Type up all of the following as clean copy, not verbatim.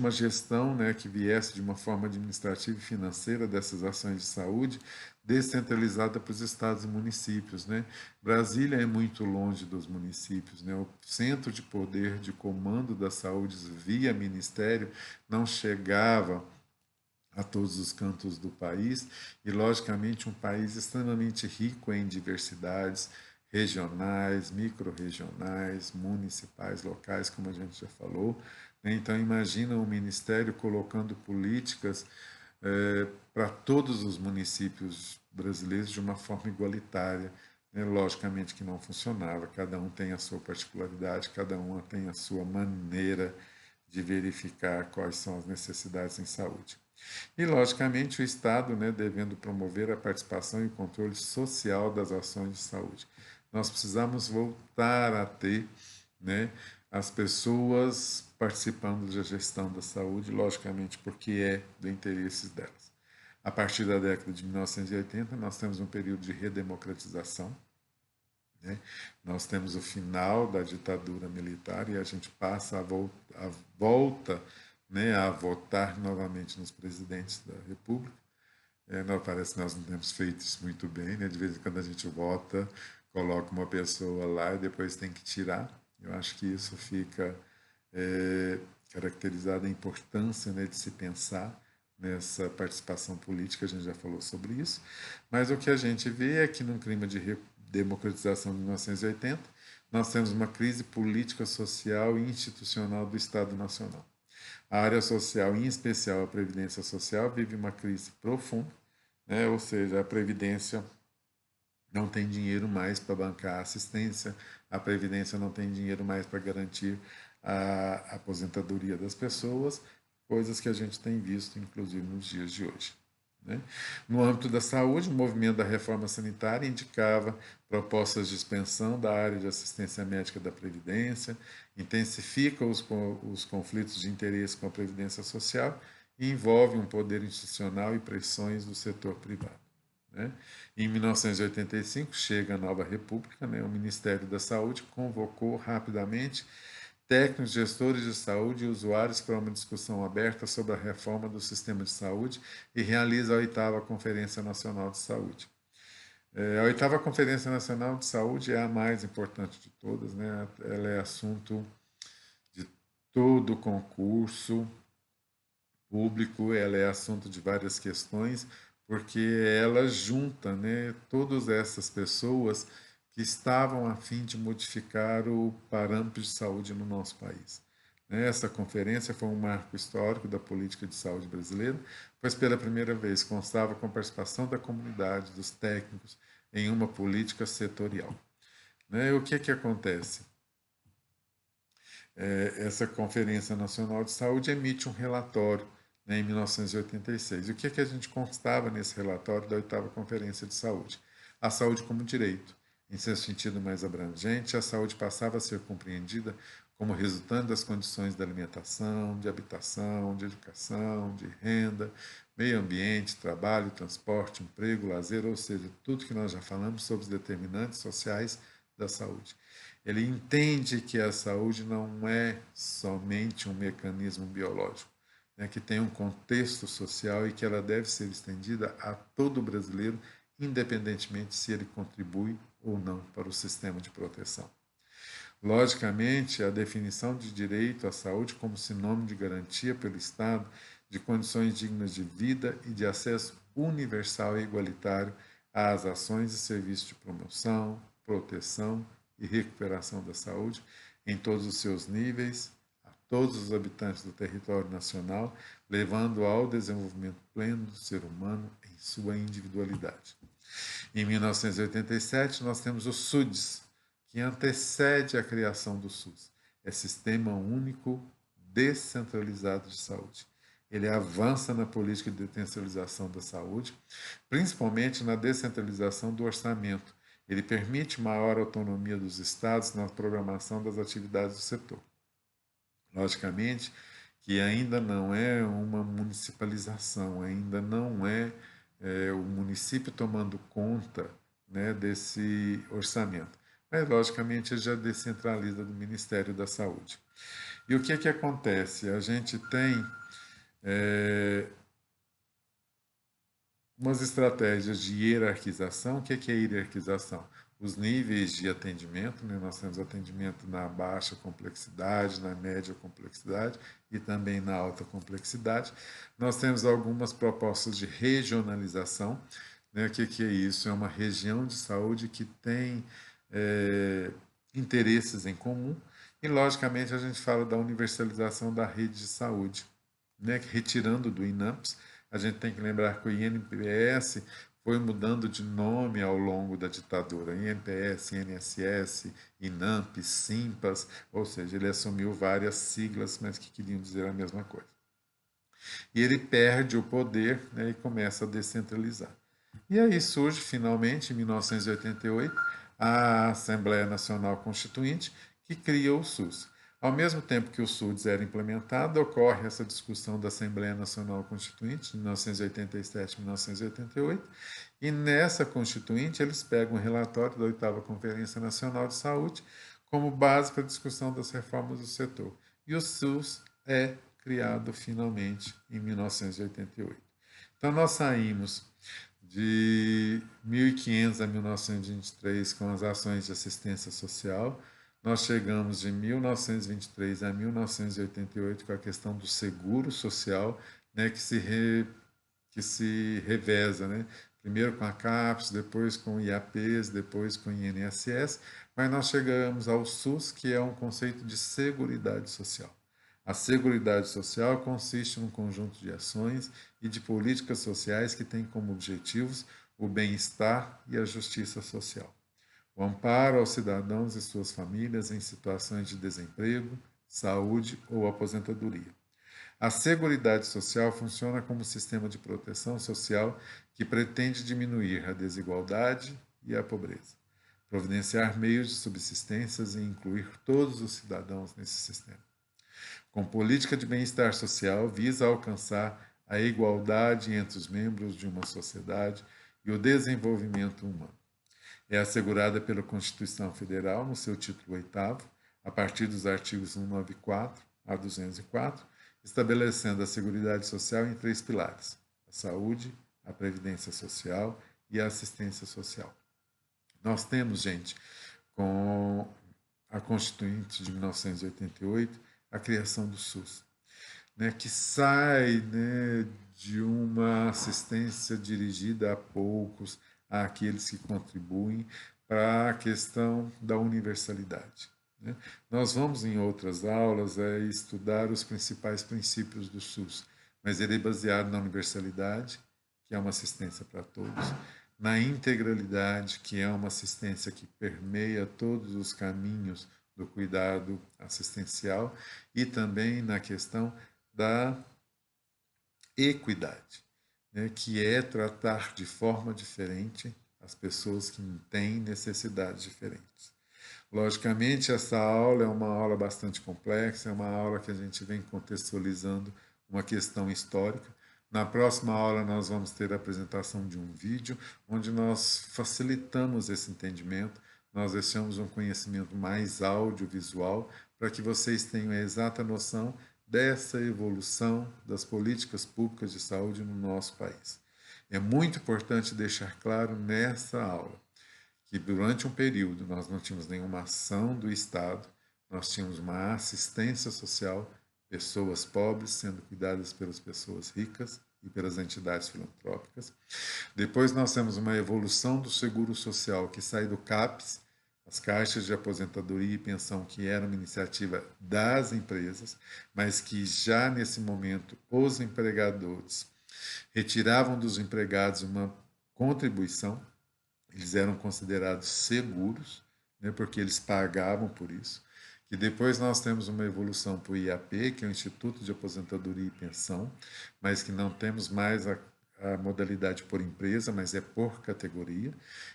uma gestão, né, que viesse de uma forma administrativa e financeira dessas ações de saúde, descentralizada para os estados e municípios, né? Brasília é muito longe dos municípios, né? O centro de poder de comando da saúde via ministério não chegava a todos os cantos do país e, logicamente, um país extremamente rico em diversidades regionais, micro-regionais, municipais, locais, como a gente já falou. Então, imagina o Ministério colocando políticas para todos os municípios brasileiros de uma forma igualitária. Né? Logicamente que não funcionava, cada um tem a sua particularidade, cada um tem a sua maneira de verificar quais são as necessidades em saúde. E, logicamente, o Estado, né, devendo promover a participação e o controle social das ações de saúde. Nós precisamos voltar a ter, né, as pessoas participando da gestão da saúde, logicamente, porque é do interesse delas. A partir da década de 1980, nós temos um período de redemocratização, né? Nós temos o final da ditadura militar e a gente passa a volta, né, a votar novamente nos presidentes da República. Não, parece que nós não temos feito isso muito bem, né? De vez em quando a gente vota, coloca uma pessoa lá e depois tem que tirar. Eu acho que isso fica caracterizado a importância, né, de se pensar nessa participação política, a gente já falou sobre isso, mas o que a gente vê é que num clima de democratização de 1980, nós temos uma crise política, social e institucional do Estado Nacional. A área social, em especial a Previdência Social, vive uma crise profunda, né? Ou seja, a Previdência não tem dinheiro mais para bancar a assistência, a Previdência não tem dinheiro mais para garantir a aposentadoria das pessoas, coisas que a gente tem visto, inclusive, nos dias de hoje. Né? No âmbito da saúde, o movimento da reforma sanitária indicava propostas de expansão da área de assistência médica da Previdência, intensifica os conflitos de interesse com a Previdência Social e envolve um poder institucional e pressões do setor privado. Né? Em 1985, chega a nova república, né? O Ministério da Saúde convocou rapidamente técnicos, gestores de saúde e usuários para uma discussão aberta sobre a reforma do sistema de saúde e realiza a 8ª Conferência Nacional de Saúde. A 8ª Conferência Nacional de Saúde é a mais importante de todas, né? Ela é assunto de todo concurso público, ela é assunto de várias questões, porque ela junta, né, todas essas pessoas que estavam a fim de modificar o parâmetro de saúde no nosso país. Essa conferência foi um marco histórico da política de saúde brasileira, pois pela primeira vez constava com a participação da comunidade, dos técnicos, em uma política setorial. E o que acontece? Essa Conferência Nacional de Saúde emite um relatório, né, em 1986. E o que a gente constava nesse relatório da 8ª Conferência de Saúde? A saúde como direito. Em seu sentido mais abrangente, a saúde passava a ser compreendida como resultante das condições da alimentação, de habitação, de educação, de renda, meio ambiente, trabalho, transporte, emprego, lazer, ou seja, tudo que nós já falamos sobre os determinantes sociais da saúde. Ele entende que a saúde não é somente um mecanismo biológico, né, que tem um contexto social e que ela deve ser estendida a todo brasileiro, independentemente se ele contribui ou não para o sistema de proteção. Logicamente, a definição de direito à saúde como sinônimo de garantia pelo Estado de condições dignas de vida e de acesso universal e igualitário às ações e serviços de promoção, proteção e recuperação da saúde em todos os seus níveis, a todos os habitantes do território nacional, levando ao desenvolvimento pleno do ser humano em sua individualidade. Em 1987, nós temos o SUDES, que antecede a criação do SUS. É Sistema Único Descentralizado de Saúde. Ele avança na política de descentralização da saúde, principalmente na descentralização do orçamento. Ele permite maior autonomia dos estados na programação das atividades do setor. Logicamente que ainda não é uma municipalização, ainda não é, o município tomando conta, né, desse orçamento. Mas, logicamente, ele já descentraliza do Ministério da Saúde. E o que acontece? A gente tem umas estratégias de hierarquização. O que é hierarquização? Os níveis de atendimento, né? Nós temos atendimento na baixa complexidade, na média complexidade e também na alta complexidade. Nós temos algumas propostas de regionalização, né? O que é isso? É uma região de saúde que tem interesses em comum e, logicamente, a gente fala da universalização da rede de saúde, né? Retirando do INAMPS. A gente tem que lembrar que o INPS foi mudando de nome ao longo da ditadura. INPS, INSS, INAMP, SIMPAS, ou seja, ele assumiu várias siglas, mas que queriam dizer a mesma coisa. E ele perde o poder, né, e começa a descentralizar. E aí surge, finalmente, em 1988, a Assembleia Nacional Constituinte, que cria o SUS. Ao mesmo tempo que o SUS era implementado, ocorre essa discussão da Assembleia Nacional Constituinte, de 1987 e 1988, e nessa Constituinte eles pegam o relatório da 8ª Conferência Nacional de Saúde como base para a discussão das reformas do setor. E o SUS é criado finalmente em 1988. Então nós saímos de 1500 a 1923 com as ações de assistência social. Nós chegamos de 1923 a 1988 com a questão do seguro social, né, que se reveza, né? Primeiro com a CAPES, depois com o IAPs, depois com o INSS, mas nós chegamos ao SUS, que é um conceito de seguridade social. A seguridade social consiste num conjunto de ações e de políticas sociais que têm como objetivos o bem-estar e a justiça social, o amparo aos cidadãos e suas famílias em situações de desemprego, saúde ou aposentadoria. A Seguridade Social funciona como sistema de proteção social que pretende diminuir a desigualdade e a pobreza, providenciar meios de subsistência e incluir todos os cidadãos nesse sistema. Com política de bem-estar social, visa alcançar a igualdade entre os membros de uma sociedade e o desenvolvimento humano. É assegurada pela Constituição Federal, no seu título 8º, a partir dos artigos 194 a 204, estabelecendo a Seguridade Social em 3 pilares: a saúde, a previdência social e a assistência social. Nós temos, gente, com a Constituinte de 1988, a criação do SUS, né, que sai, né, de uma assistência dirigida a poucos, àqueles que contribuem, para a questão da universalidade. Né? Nós vamos, em outras aulas, estudar os principais princípios do SUS, mas ele é baseado na universalidade, que é uma assistência para todos, na integralidade, que é uma assistência que permeia todos os caminhos do cuidado assistencial, e também na questão da equidade, né, que é tratar de forma diferente as pessoas que têm necessidades diferentes. Logicamente, essa aula é uma aula bastante complexa, é uma aula que a gente vem contextualizando uma questão histórica. Na próxima aula, nós vamos ter a apresentação de um vídeo, onde nós facilitamos esse entendimento, nós deixamos um conhecimento mais audiovisual, para que vocês tenham a exata noção dessa evolução das políticas públicas de saúde no nosso país. É muito importante deixar claro nessa aula que durante um período nós não tínhamos nenhuma ação do Estado, nós tínhamos uma assistência social, pessoas pobres sendo cuidadas pelas pessoas ricas e pelas entidades filantrópicas. Depois nós temos uma evolução do seguro social que sai do CAPES, as caixas de aposentadoria e pensão, que era uma iniciativa das empresas, mas que já nesse momento os empregadores retiravam dos empregados uma contribuição, eles eram considerados seguros, né, porque eles pagavam por isso. E depois nós temos uma evolução para o IAP, que é o Instituto de Aposentadoria e Pensão, mas que não temos mais a modalidade por empresa, mas é por categoria.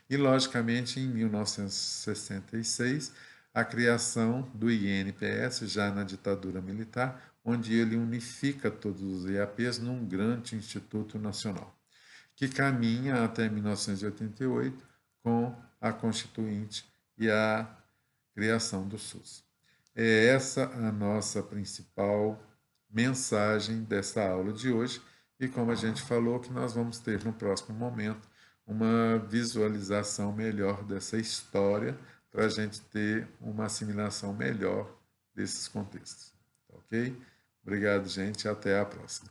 E, logicamente, em 1966, a criação do INPS, já na ditadura militar, onde ele unifica todos os IAPs num grande Instituto Nacional, que caminha até 1988 com a Constituinte e a criação do SUS. É essa a nossa principal mensagem dessa aula de hoje. E como a gente falou, que nós vamos ter no próximo momento uma visualização melhor dessa história para a gente ter uma assimilação melhor desses contextos. Ok? Obrigado, gente. Até a próxima.